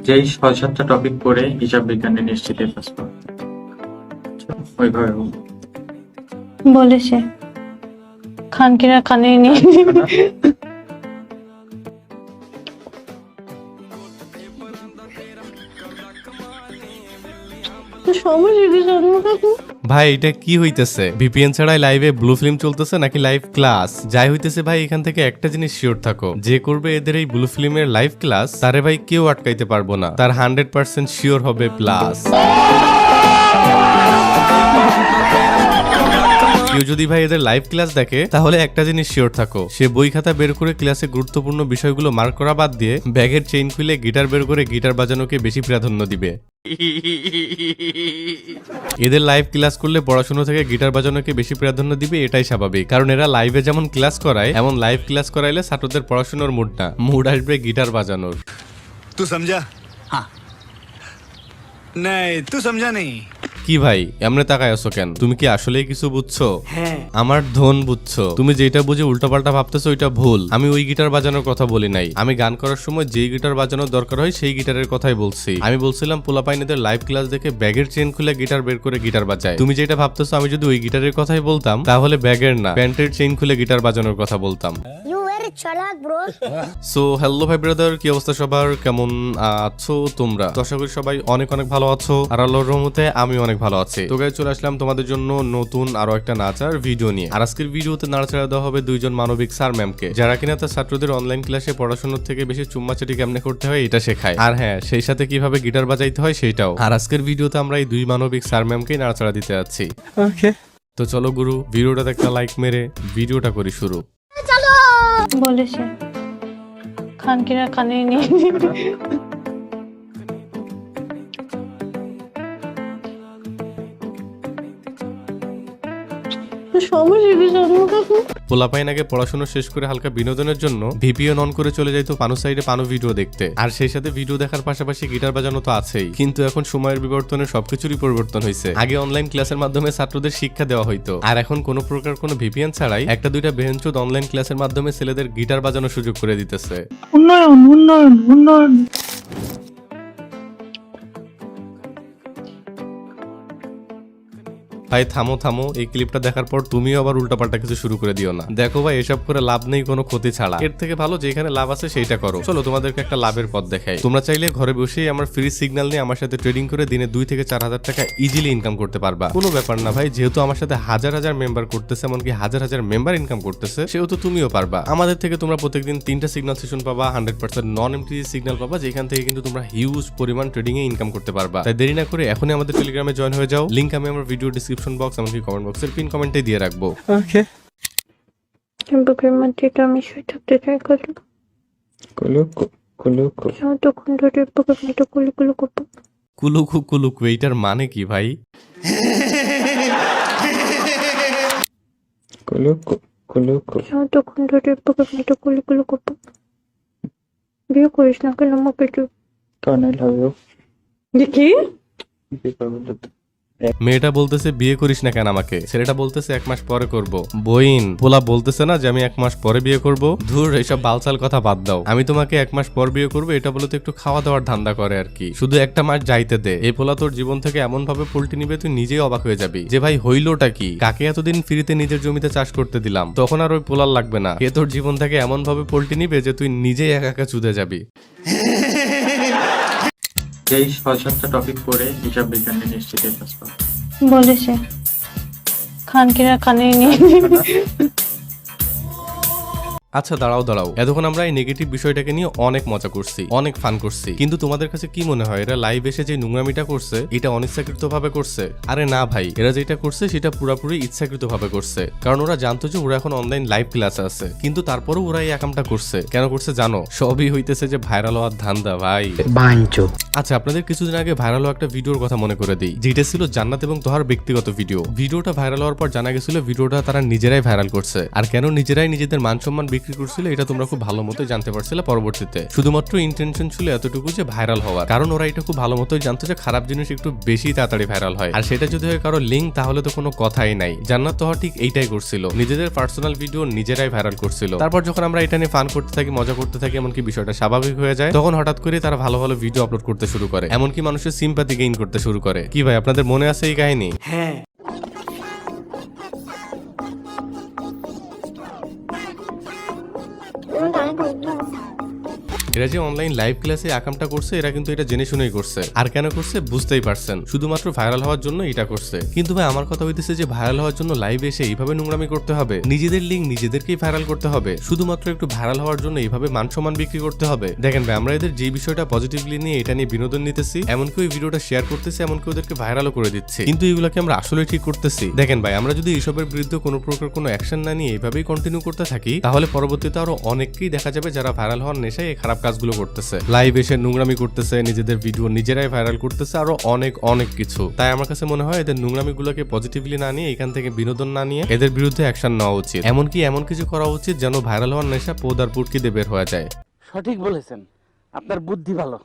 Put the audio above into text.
যেই ৬-৭টা টপিক পড়ে হিসাব বিজ্ঞানে নিশ্চিতই পাস পাবো। ওইভাবে বল। বলেছে খানকিরা কানে নিয়ে ভাই এটা কি হইতেছে? ভিপিএন ছাড়াই লাইভে ব্লু ফিল্ম চলতেছে নাকি লাইভ ক্লাস? যাই হইতেছে ভাই, এখান থেকে একটা জিনিস শিওর থাকো, যে করবে এদের এই ব্লু ফিল্মের লাইভ ক্লাস তারে ভাই কেউ আটকাইতে পারবো না, তার 100% শিওর হবে প্লাস। কেউ যদি ভাই এদের লাইভ ক্লাস দেখে তাহলে একটা জিনিস শিওর থাকো, সে বই খাতা বের করে ক্লাসে গুরুত্বপূর্ণ বিষয়গুলো মার্ক করা বাদ দিয়ে ব্যাগের চেইন খুলে গিটার বের করে গিটার বাজানোকে বেশি প্রাধান্য দিবে। এদের লাইভ ক্লাস করলে পড়াশোনা থেকে গিটার বাজানোকে বেশি প্রাধান্য দিবে, এটাই স্বাভাবিক, কারণ এরা লাইভে যেমন ক্লাস করায় এমন লাইভ ক্লাস করাইলে ছাত্রদের পড়াশোনার মুড আসবে গিটার বাজানোর। तू समझा? हाँ। नहीं तू समझा नहीं। কি ভাই এমনে তাকায় আছো কেন? তুমি কি আসলেই কিছু বুঝছো? হ্যাঁ। আমার ধন বুঝছো? তুমি যেটা বুঝে উল্টাপাল্টা ভাবতেছো ওইটা ভুল। আমি ওই গিটার বাজানোর কথা বলি নাই, আমি গান করার সময় যেই গিটার বাজানোর দরকার হয় সেই গিটারের কথাই বলছি। আমি বলছিলাম পোলাপাইনেদের লাইভ ক্লাস দেখে ব্যাগের চেন খুলে গিটার বের করে গিটার বাজায়। তুমি যেটা ভাবতেছো আমি যদি ওই গিটারের কথাই বলতাম তাহলে ব্যাগের না প্যান্টের চেইন খুলে গিটার বাজানোর কথা বলতাম। সো হ্যালো ভাই ব্রাদার, কি অবস্থা সবার? কেমন আছো তোমরা? তো আশা করি সবাই অনেক অনেক ভালো আছো, আর আল্লাহর রহমতে আমি অনেক ভালো আছি। তো গাইস চলে আসলাম তোমাদের জন্য নতুন আরো একটা নাচার ভিডিও নিয়ে। আর আজকের ভিডিওতে নাড়াচাড়া দেওয়া হবে দুইজন মানবিক স্যার ম্যামকে, যারা কিনা তার ছাত্রদের অনলাইন ক্লাসে পড়াশোনার থেকে বেশি চুম্মাচাটি কেমনে করতে হয় এটা শেখায়, আর হ্যাঁ সেই সাথে কিভাবে গিটার বাজাইতে হয় সেটাও। আর আজকের ভিডিওতে আমরা এই দুই মানবিক স্যার ম্যামকেই নাড়াচাড়া দিতে যাচ্ছি। ওকে, তো চলো গুরু, ভিডিওটাতে একটা লাইক মেরে ভিডিওটা করি শুরু। বলেছে খানকিরা কানে নিয়ে পোলাপাইন আগে পড়াশোনা শেষ করে হালকা বিনোদনের জন্য ভিপিএন অন করে চলে যাইতো পানু সাইডে পানু ভিডিও দেখতে, আর সেই সাথে ভিডিও দেখার পাশাপাশি গিটার বাজানো তো আছেই। কিন্তু এখন সময়ের বিবর্তনে সবকিছুরই পরিবর্তন হয়েছে। আগে অনলাইন ক্লাসের মাধ্যমে ছাত্রদের শিক্ষা দেওয়া হইতো, আর এখন কোনো প্রকার কোনো ভিপিএন ছাড়াই একটা দুইটা বেহেনচোদ অনলাইন ক্লাসের মাধ্যমে ছেলেদের গিটার বাজানোর সুযোগ করে দিতেছে। উন্নয়ন উন্নয়ন উন্নয়ন। ভাই থামো থামো, এই ক্লিপটা দেখার পর তুমিও আবার উল্টাপাল্টা কিছু শুরু করে দিও না। দেখো ভাই এসব করে লাভ নেই কোনো ক্ষতি ছাড়া, এর থেকে ভালো যেখানে লাভ আছে সেইটা করো। চলো তোমাদেরকে একটা লাভের পথ দেখাই। তোমরা চাইলে ঘরে বসেই আমার ফ্রি সিগন্যাল নিয়ে আমার সাথে ট্রেডিং করে দিনে 2 থেকে 4 হাজার টাকা ইজিলি ইনকাম করতে পারবা। কোনো ব্যাপার না ভাই, যেহেতু আমার সাথে হাজার হাজার মেম্বার করতেছে, এমনকি হাজার হাজার মেম্বার ইনকাম করতেছে, সেহেতু তুমিও পারবা। আমাদের থেকে তোমরা প্রত্যেকদিন 3টা সিগন্যাল সেশন পাবা, 100% নন এমটিজি সিগন্যাল পাবা, যেখান থেকে কিন্তু তোমরা হিউজ পরিমাণ ট্রেডিং এ ইনকাম করতে পারবা। তাই দেরি না করে এখনই আমাদের টেলিগ্রামে জয়েন হয়ে যাও। লিংক আমি আমার ভিডিও ডেসক্রিপশন বক্স এমনকি কমেন্ট বক্সের পিন কমেন্টে দিয়ে রাখবো। ওকে। বুকের মধ্যে এটা আমি শুয়ে থাকতে চাই করলো তখন ধরে বুকের মধ্যে কুলু কুলু করবো। কুলুকু কুলুকু এইটার মানে কি ভাই? তখন ধরে বুকের মধ্যে কুলু কুলু করবো। বিয়ে করিস না কেন আমাকে তুই? দেখি মেয়েটা বলতেছে বিয়ে করিস না কেন আমাকে, ছেলেটা বলতেছে 1 মাস পরে করব। বইন পোলা বলতেছে না যে আমি 1 মাস পরে বিয়ে করব। ধুর এইসব বালচাল কথা বাদ দাও, আমি তোমাকে 1 মাস পর বিয়ে করবো এটা বলে তো একটু খাওয়া দাওয়ার ধান্দা করে আর কি। শুধু একটা মাস যাইতে দে, এই পোলা তোর জীবন থেকে এমন ভাবে পল্টি নিবে তুই নিজেই অবাক হয়ে যাবি যে ভাই হইলোটা কি, কাকে এতদিন ফ্রিতে নিজের জমিতে চাষ করতে দিলাম, তখন আর ওই পোলার লাগবে না। এ তোর জীবন থেকে এমন ভাবে পল্টি নিবে যে তুই নিজেই একা একা চুদে যাবি। যেই ৬-৭টা টপিক পড়ে হিসাব বিজ্ঞানে নিশ্চিতই পাস পাবো। বলেছে খানকিরা কানে নিয়ে আচ্ছা দাঁড়াও দাঁড়াও, এতক্ষণ আমরা এই নেগেটিভ বিষয়টাকে নিয়ে অনেক মজা করছি, অনেক ফান করছি, কিন্তু তোমাদের কাছে কি মনে হয় এরা লাইভ এসে যে নোংরামিটা করছে এটা অনিচ্ছাকৃত ভাবে করছে? আরে না ভাই, এরা যেটা করছে সেটা পুরোপুরি ইচ্ছাকৃত ভাবে করছে, কারণ ওরা জানতো যে ওরা এখন অনলাইন লাইভ ক্লাস আছে, কিন্তু তারপরেও ওরা এই একামটা করছে। কেন করছে জানো? সবই হইতেছে যে ভাইরাল হওয়ার ধান্দা ভাই। আচ্ছা আপনাদের কিছুদিন আগে ভাইরাল হওয়া একটা ভিডিওর কথা মনে করে দিই, যেটা ছিল জান্নাত এবং তোহার ব্যক্তিগত ভিডিও। ভিডিওটা ভাইরাল হওয়ার পর জানা গেছিল ভিডিওটা তারা নিজেরাই ভাইরাল করছে। আর কেন নিজেরাই নিজেদের মান সম্মান বিক্রি করছিল এটা তোমরা খুব ভালো মতোই জানতে পারছিলে পরবর্তীতে। শুধুমাত্র ইন্টেনশন ছিল এতটুকু যে ভাইরাল হওয়ার, কারণ ওরা এটা খুব ভালো মতোই জানতো যে খারাপ জিনিস একটু বেশি তাড়াতাড়ি ভাইরাল হয়, আর সেটা যদি হয় কারো লিঙ্ক তাহলে তো কোনো কথাই নাই। জান্নাত তোহা ঠিক এইটাই করছিল, নিজেদের পার্সোনাল ভিডিও নিজেরাই ভাইরাল করছিল। তারপর যখন আমরা এটা নিয়ে ফান করতে থাকি, মজা করতে থাকি, এমনকি বিষয়টা স্বাভাবিক হয়ে যায়, তখন হঠাৎ করে তারা ভালো ভালো ভিডিও আপলোড করতে শুরু করে, এমনকি মানুষের সিম্পাথি গেইন করতে শুরু করে। কি ভাই আপনাদের মনে আছে এই কাহিনী? এরা যে অনলাইন লাইভ ক্লাসে আকামটা করছে এরা কিন্তু এটা জেনে শুনেই করছে, আর কেন করছে বুঝতেই পারছেন, শুধুমাত্র ভাইরাল হওয়ার জন্য এটা করছে। কিন্তু ভাই আমার কথা হইতেছে যে ভাইরাল হওয়ার জন্য লাইভ এসে এইভাবে নোংরামি করতে হবে, নিজেদের লিঙ্ক নিজেদেরকেই ভাইরাল করতে হবে, শুধুমাত্র একটু ভাইরাল হওয়ার জন্য এইভাবে মান সম্মান বিক্রি করতে হবে? দেখেন ভাই আমরা এদের যে বিষয়টা পজিটিভলি নিয়ে এটা নিয়ে বিনোদন নিতেছি, এমনকি ওই ভিডিওটা শেয়ার করতেছি, এমনকি ওদেরকে ভাইরালও করে দিচ্ছি, কিন্তু এগুলোকে আমরা আসলে ঠিক করতেছি? দেখেন ভাই আমরা যদি এইসবের বিরুদ্ধে কোনো প্রকার কোনো অ্যাকশন না নিয়ে এইভাবেই কন্টিনিউ করতে থাকি, তাহলে পরবর্তীতে আরো অনেককেই দেখা যাবে যারা ভাইরাল হওয়ার নেশায় এই খারাপ কাজগুলো করতেছে, লাইভ এসে নোংরামি করতেছে, নিজেদের ভিডিও নিজেরাই ভাইরাল করতেছে, আরো অনেক অনেক কিছু। তাই আমার কাছে মনে হয় এদের নোংরামি গুলোকে পজিটিভলি না নিয়ে, এখান থেকে বিনোদন না নিয়ে এদের বিরুদ্ধে অ্যাকশন নেওয়া উচিত, এমনকি এমন কিছু করা উচিত যেন ভাইরাল হওয়ার নেশা পোদার পুটকি দিয়ে বের হয়ে যায়। সঠিক বলেছেন, আপনার বুদ্ধি ভালো।